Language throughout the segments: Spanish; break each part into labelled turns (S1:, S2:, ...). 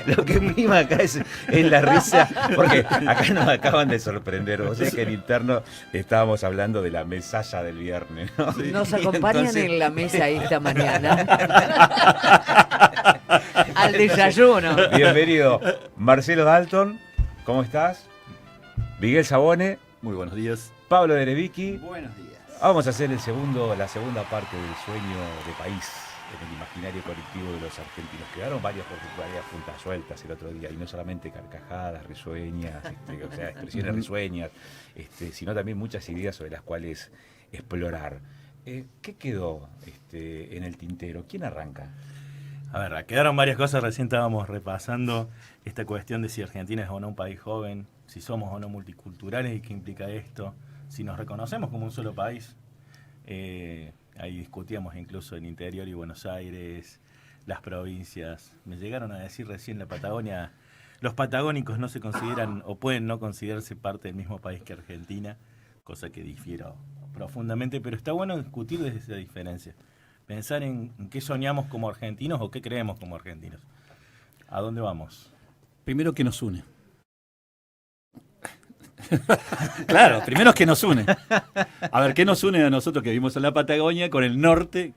S1: lo que prima acá es la risa, porque acá nos acaban de sorprender. Vos sabés que en interno estábamos hablando de la mesalla del viernes, ¿no?
S2: Sí.
S3: Nos
S1: Y
S3: acompañan
S1: entonces-
S3: en la mesa esta mañana. Al desayuno.
S1: Bienvenido, Marcelo Dalton, ¿cómo estás? Miguel Sabone,
S2: Muy buenos días.
S1: Pablo Derevicki.
S4: Buenos días.
S1: Vamos a hacer la segunda parte del sueño de país en el imaginario colectivo de los argentinos. Quedaron varias puntas sueltas el otro día, y no solamente carcajadas, risueñas, o sea, expresiones risueñas, sino también muchas ideas sobre las cuales explorar. ¿Qué quedó en el tintero? ¿Quién arranca?
S5: A ver, quedaron varias cosas. Recién estábamos repasando esta cuestión de si Argentina es o no un país joven, si somos o no multiculturales y qué implica esto, si nos reconocemos como un solo país. Ahí discutíamos incluso el interior y Buenos Aires, las provincias. Me llegaron a decir recién la Patagonia, los patagónicos no se consideran o pueden no considerarse parte del mismo país que Argentina, cosa que difiero profundamente, pero está bueno discutir desde esa diferencia. Pensar en qué soñamos como argentinos o qué creemos como argentinos. ¿A dónde vamos?
S2: Primero, ¿qué nos une? Claro, primero es que nos une. A ver, ¿qué nos une a nosotros que vivimos en la Patagonia con el norte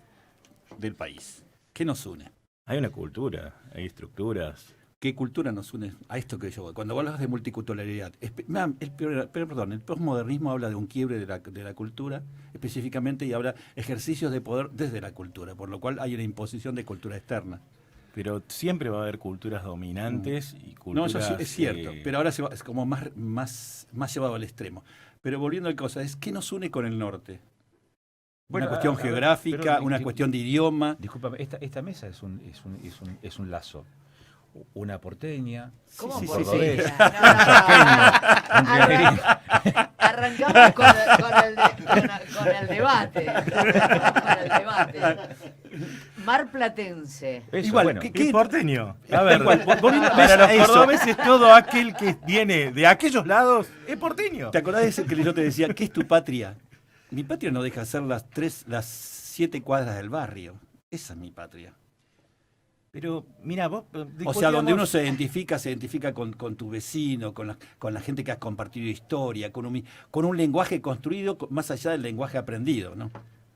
S2: del país? ¿Qué nos une?
S5: Hay una cultura, hay estructuras.
S2: ¿Qué cultura nos une a esto que yo voy? Cuando hablas de multiculturalidad, el posmodernismo habla de un quiebre de la cultura, específicamente, y habla ejercicios de poder desde la cultura, por lo cual hay una imposición de cultura externa.
S5: Pero siempre va a haber culturas dominantes y
S2: No,
S5: culturas...
S2: eso sí es cierto, pero ahora es como más llevado al extremo. Pero volviendo a la cosa, ¿qué nos une con el norte?
S1: Bueno,
S2: Una cuestión
S1: a ver,
S2: geográfica,
S1: pero-
S2: una cuestión de idioma.
S1: Discúlpame, esta mesa es un lazo. Una porteña,
S3: ¿Cómo
S2: sí,
S3: por
S2: sí,
S3: qué?
S2: sí.
S1: un riaderino.
S3: Arrancamos con el debate. Con el debate. Mar Platense.
S1: Eso,
S2: Igual,
S1: bueno.
S2: ¿qué-
S5: ¿Y porteño? A ver,
S2: volviendo
S5: para
S2: a
S5: los
S2: eso.
S5: cordobeses todo aquel que viene de aquellos lados es porteño.
S2: ¿Te acordás de ese que yo te decía, qué es tu patria? Mi patria no deja de ser las 7 cuadras del barrio. Esa es mi patria.
S5: Pero, mira, vos...
S2: O sea, donde uno se identifica con tu vecino, con la gente que has compartido historia, con un lenguaje construido más allá del lenguaje aprendido, ¿no?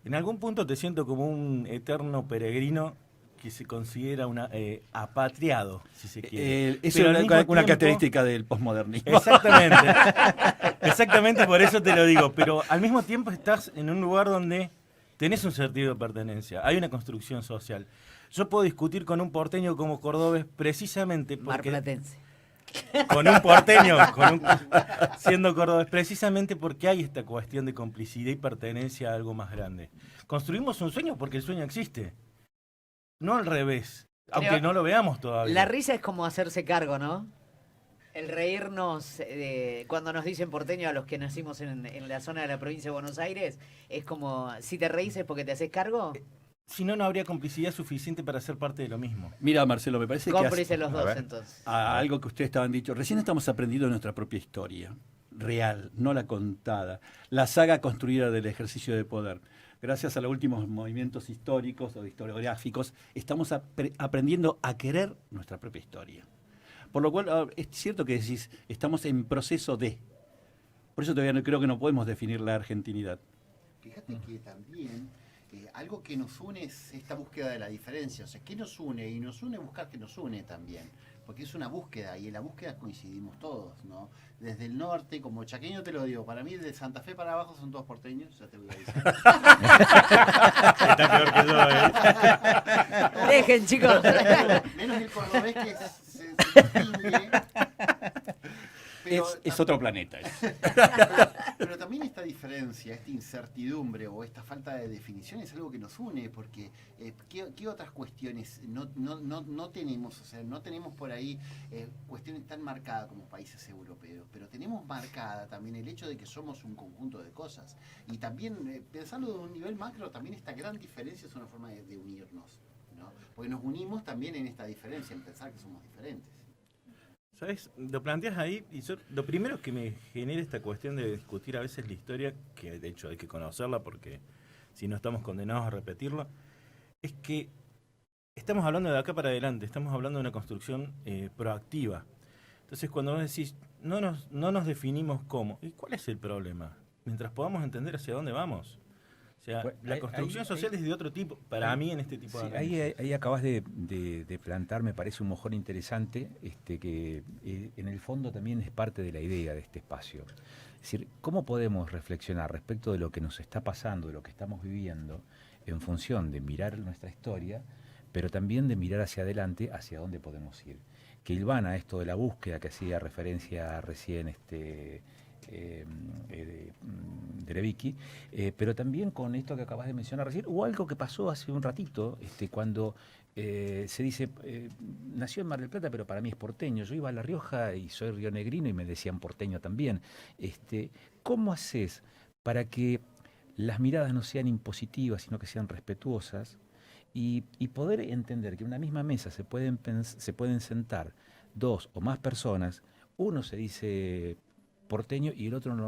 S5: En algún punto te siento como un eterno peregrino que se considera apatriado, si se quiere.
S2: Eso
S5: Pero
S2: es
S5: al
S2: una
S5: mismo tiempo-
S2: característica del posmodernismo.
S5: Exactamente. Exactamente, por eso te lo digo. Pero al mismo tiempo estás en un lugar donde tenés un sentido de pertenencia. Hay una construcción social. Yo puedo discutir con un porteño como cordobés precisamente
S3: Mar
S5: porque...
S3: Platense.
S5: Con un porteño, siendo cordobés, precisamente porque hay esta cuestión de complicidad y pertenencia a algo más grande. Construimos un sueño porque el sueño existe. No al revés, aunque no lo veamos todavía.
S3: La risa es como hacerse cargo, ¿no? El reírnos cuando nos dicen porteño a los que nacimos en la zona de la provincia de Buenos Aires, es como, si te reís es porque te haces cargo.
S5: Si no, no habría complicidad suficiente para ser parte de lo mismo.
S2: Mira, Marcelo, me parece que
S3: Cómplices los
S1: A
S3: dos,
S1: ver.
S3: entonces.
S2: a algo que ustedes estaban dicho. Recién estamos aprendiendo nuestra propia historia, real, no la contada. La saga construida del ejercicio de poder. Gracias a los últimos movimientos históricos o historiográficos, estamos aprendiendo a querer nuestra propia historia. Por lo cual, es cierto que decís, estamos en proceso de. Por eso todavía creo que no podemos definir la argentinidad.
S4: Fíjate que también algo que nos une es esta búsqueda de la diferencia. O sea, ¿qué nos une? Y nos une buscar que nos une también. Porque es una búsqueda y en la búsqueda coincidimos todos, ¿no? Desde el norte, como chaqueño te lo digo, para mí de Santa Fe para abajo son todos porteños, ya te voy a decir.
S5: Está peor que yo, ¿eh?
S3: Dejen, chicos.
S4: Menos el cordobés que se distingue. Pero
S2: Es otro planeta.
S4: Pero también esta diferencia, esta incertidumbre o esta falta de definición es algo que nos une, porque ¿qué otras cuestiones no tenemos? O sea, no tenemos por ahí cuestiones tan marcadas como países europeos, pero tenemos marcada también el hecho de que somos un conjunto de cosas. Y también, pensarlo de un nivel macro, también esta gran diferencia es una forma de unirnos, ¿no? Porque nos unimos también en esta diferencia, en pensar que somos diferentes.
S5: ¿Sabes? Lo planteas ahí y lo primero que me genera esta cuestión de discutir a veces la historia, que de hecho hay que conocerla porque si no estamos condenados a repetirla, es que estamos hablando de acá para adelante, estamos hablando de una construcción proactiva. Entonces, cuando vos decís, no nos definimos cómo, ¿y cuál es el problema? Mientras podamos entender hacia dónde vamos. O sea,
S1: Bueno,
S5: la construcción social es de otro tipo, para mí en este tipo de
S1: Sí,
S5: análisis.
S1: ahí acabas de plantar, me parece un mojón interesante, que en el fondo también es parte de la idea de este espacio. Es decir, ¿cómo podemos reflexionar respecto de lo que nos está pasando, de lo que estamos viviendo, en función de mirar nuestra historia, pero también de mirar hacia adelante, hacia dónde podemos ir? Que hilvana esto de la búsqueda que hacía referencia recién de Levicki, pero también con esto que acabas de mencionar recién, o algo que pasó hace un ratito, cuando se dice, nació en Mar del Plata, pero para mí es porteño. Yo iba a La Rioja y soy rionegrino y me decían porteño también. ¿Cómo haces para que las miradas no sean impositivas, sino que sean respetuosas? Y poder entender que en una misma mesa se pueden sentar dos o más personas, uno se dice porteño y el otro no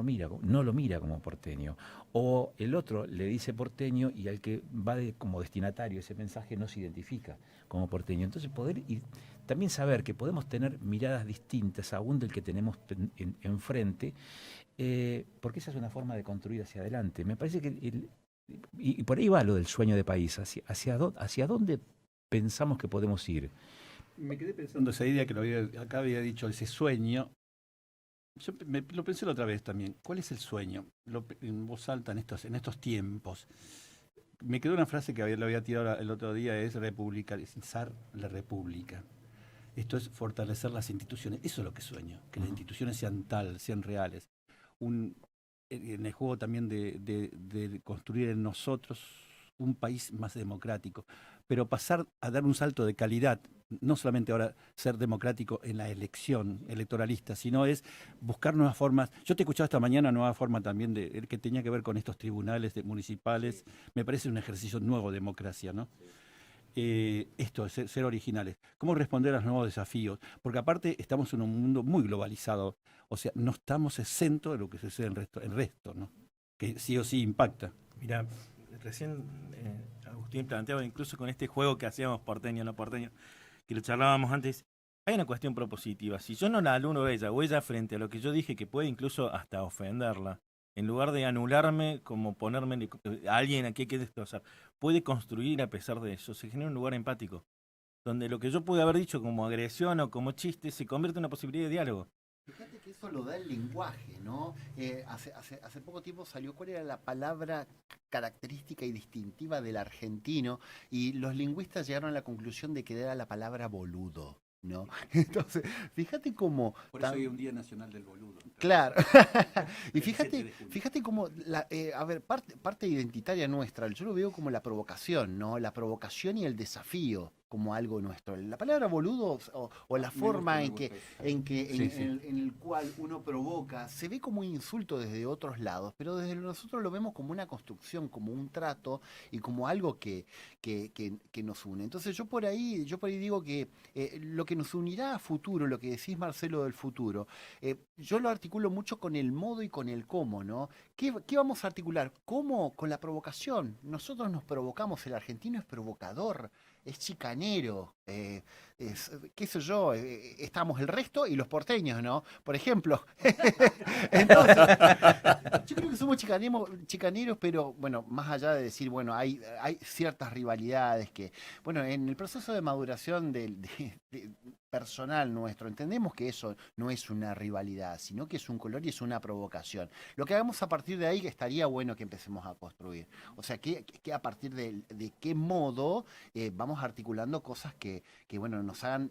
S1: lo mira como porteño. O el otro le dice porteño y al que va como destinatario ese mensaje no se identifica como porteño. Entonces también saber que podemos tener miradas distintas aún del que tenemos enfrente, porque esa es una forma de construir hacia adelante. Me parece que y por ahí va lo del sueño de país, hacia dónde pensamos que podemos ir.
S2: Me quedé pensando esa idea que acá había dicho, ese sueño. Yo lo pensé la otra vez también. ¿Cuál es el sueño? En voz alta en estos tiempos. Me quedó una frase que lo había tirado el otro día, es republicanizar la república. Esto es fortalecer las instituciones. Eso es lo que sueño, que las instituciones sean reales. En el juego también de construir en nosotros un país más democrático, pero pasar a dar un salto de calidad, no solamente ahora ser democrático en la elección electoralista, sino es buscar nuevas formas. Yo te he escuchado esta mañana nueva forma también que tenía que ver con estos tribunales municipales. Me parece un ejercicio nuevo de democracia, ¿no? Esto, ser originales. ¿Cómo responder a los nuevos desafíos? Porque aparte estamos en un mundo muy globalizado. O sea, no estamos exentos de lo que sucede en el resto, ¿no? Que sí o sí impacta.
S5: Mira, recién Agustín planteaba incluso con este juego que hacíamos porteño, no porteño, que lo charlábamos antes, hay una cuestión propositiva. Si yo no la aluno a ella o ella frente a lo que yo dije que puede incluso hasta ofenderla, en lugar de anularme como ponerme a alguien a quien hay que destrozar, puede construir a pesar de eso, se genera un lugar empático, donde lo que yo pude haber dicho como agresión o como chiste se convierte en una posibilidad de diálogo.
S4: Fíjate que eso lo da el lenguaje, ¿no? Hace poco tiempo salió cuál era la palabra característica y distintiva del argentino y los lingüistas llegaron a la conclusión de que era la palabra boludo, ¿no? Entonces, fíjate cómo...
S2: Por eso hay un Día Nacional del Boludo.
S4: Claro. Y
S2: El 7 de junio.
S4: fíjate cómo, parte identitaria nuestra, yo lo veo como la provocación, ¿no? La provocación y el desafío como algo nuestro. La palabra boludo o la forma en el cual uno provoca se ve como un insulto desde otros lados, pero desde nosotros lo vemos como una construcción, como un trato y como algo que nos une. Entonces yo por ahí digo que lo que nos unirá a futuro, lo que decís Marcelo del futuro, yo lo articulo mucho con el modo y con el cómo, ¿no? ¿Qué vamos a articular? ¿Cómo? Con la provocación. Nosotros nos provocamos, el argentino es provocador, es chicanero, qué sé yo, estamos el resto y los porteños, ¿no? Por ejemplo. Entonces, yo creo que somos chicaneros, pero bueno, más allá de decir, bueno, hay ciertas rivalidades que, bueno, en el proceso de maduración personal nuestro, entendemos que eso no es una rivalidad, sino que es un color y es una provocación. Lo que hagamos a partir de ahí que estaría bueno que empecemos a construir. O sea, que a partir de qué modo vamos articulando cosas que bueno, nos hagan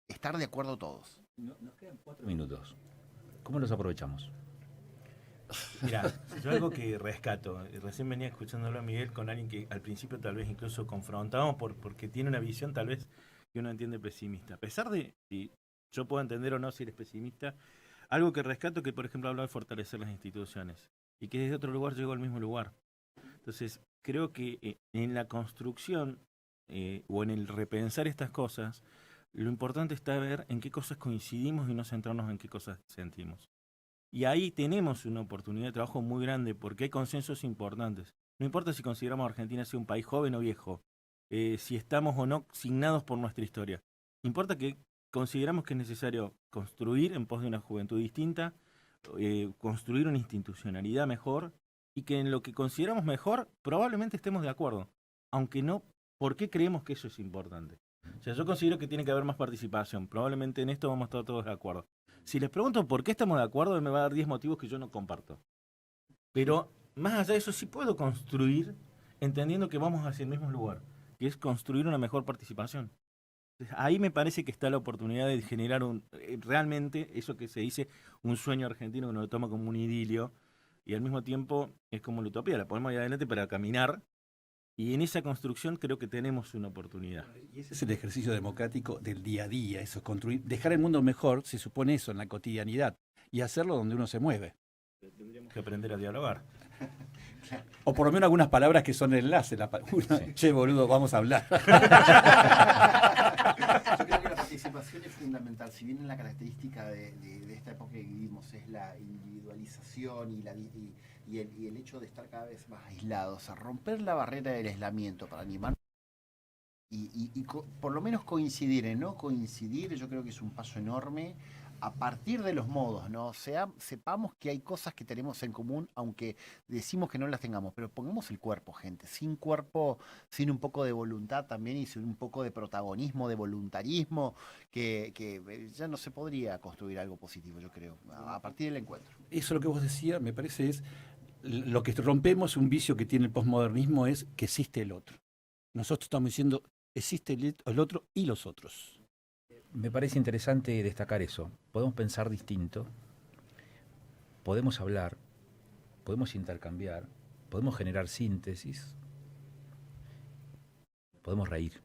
S4: estar de acuerdo todos.
S1: Nos quedan 4 minutos. ¿Cómo los aprovechamos?
S5: Mira, yo algo que rescato, recién venía escuchándolo a Miguel con alguien que al principio tal vez incluso confrontábamos porque tiene una visión tal vez que uno entiende pesimista. A pesar de si yo puedo entender o no si eres pesimista, algo que rescato que por ejemplo habla de fortalecer las instituciones y que desde otro lugar llegó al mismo lugar. Entonces creo que en la construcción o en el repensar estas cosas, lo importante está ver en qué cosas coincidimos y no centrarnos en qué cosas sentimos. Y ahí tenemos una oportunidad de trabajo muy grande porque hay consensos importantes. No importa si consideramos a Argentina sea un país joven o viejo, si estamos o no signados por nuestra historia. Importa que consideramos que es necesario construir en pos de una juventud distinta, construir una institucionalidad mejor, y que en lo que consideramos mejor probablemente estemos de acuerdo, aunque no, ¿por qué creemos que eso es importante? O sea, yo considero que tiene que haber más participación, probablemente en esto vamos a estar todos de acuerdo. Si les pregunto por qué estamos de acuerdo, él me va a dar 10 motivos que yo no comparto. Pero más allá de eso, sí puedo construir entendiendo que vamos hacia el mismo lugar, que es construir una mejor participación. Entonces, ahí me parece que está la oportunidad de generar realmente eso que se dice un sueño argentino, que uno lo toma como un idilio, y al mismo tiempo es como la utopía, la ponemos ahí adelante para caminar, y en esa construcción creo que tenemos una oportunidad.
S2: Y ese es el ejercicio democrático del día a día, eso es construir, dejar el mundo mejor, se supone eso, en la cotidianidad, y hacerlo donde uno se mueve.
S5: Tendríamos que aprender a dialogar.
S2: O por lo menos algunas palabras que son enlace. Che, boludo, vamos a hablar.
S4: Yo creo que la participación es fundamental. Si bien la característica de esta época que vivimos es la individualización y el hecho de estar cada vez más aislados, a romper la barrera del aislamiento para animar por lo menos coincidir, en no coincidir, yo creo que es un paso enorme a partir de los modos, ¿no? Sepamos que hay cosas que tenemos en común, aunque decimos que no las tengamos, pero pongamos el cuerpo, gente. Sin cuerpo, sin un poco de voluntad también y sin un poco de protagonismo, de voluntarismo, que ya no se podría construir algo positivo, yo creo, a partir del encuentro.
S2: Eso lo que vos decías, me parece, es lo que rompemos, un vicio que tiene el posmodernismo es que existe el otro. Nosotros estamos diciendo, existe el otro y los otros.
S1: Me parece interesante destacar eso. Podemos pensar distinto, podemos hablar, podemos intercambiar, podemos generar síntesis, podemos reír.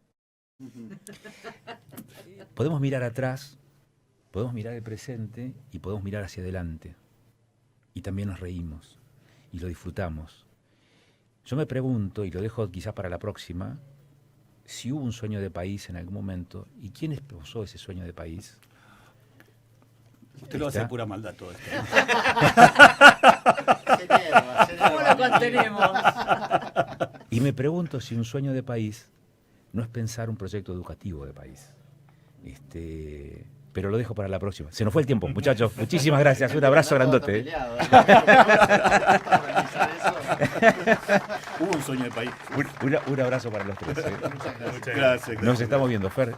S1: Podemos mirar atrás, podemos mirar el presente y podemos mirar hacia adelante. Y también nos reímos y lo disfrutamos. Yo me pregunto, y lo dejo quizás para la próxima, si hubo un sueño de país en algún momento, ¿y quién esposó ese sueño de país?
S2: Usted lo hace de pura maldad todo esto.
S3: ¿Cómo lo contenemos?
S1: Y me pregunto si un sueño de país no es pensar un proyecto educativo de país. Pero lo dejo para la próxima. Se nos fue el tiempo, muchachos. Muchísimas gracias. Un abrazo grandote.
S2: Hubo un sueño de país.
S1: Un abrazo para los tres.
S4: Muchas gracias.
S2: Gracias.
S1: Nos estamos viendo, Fer.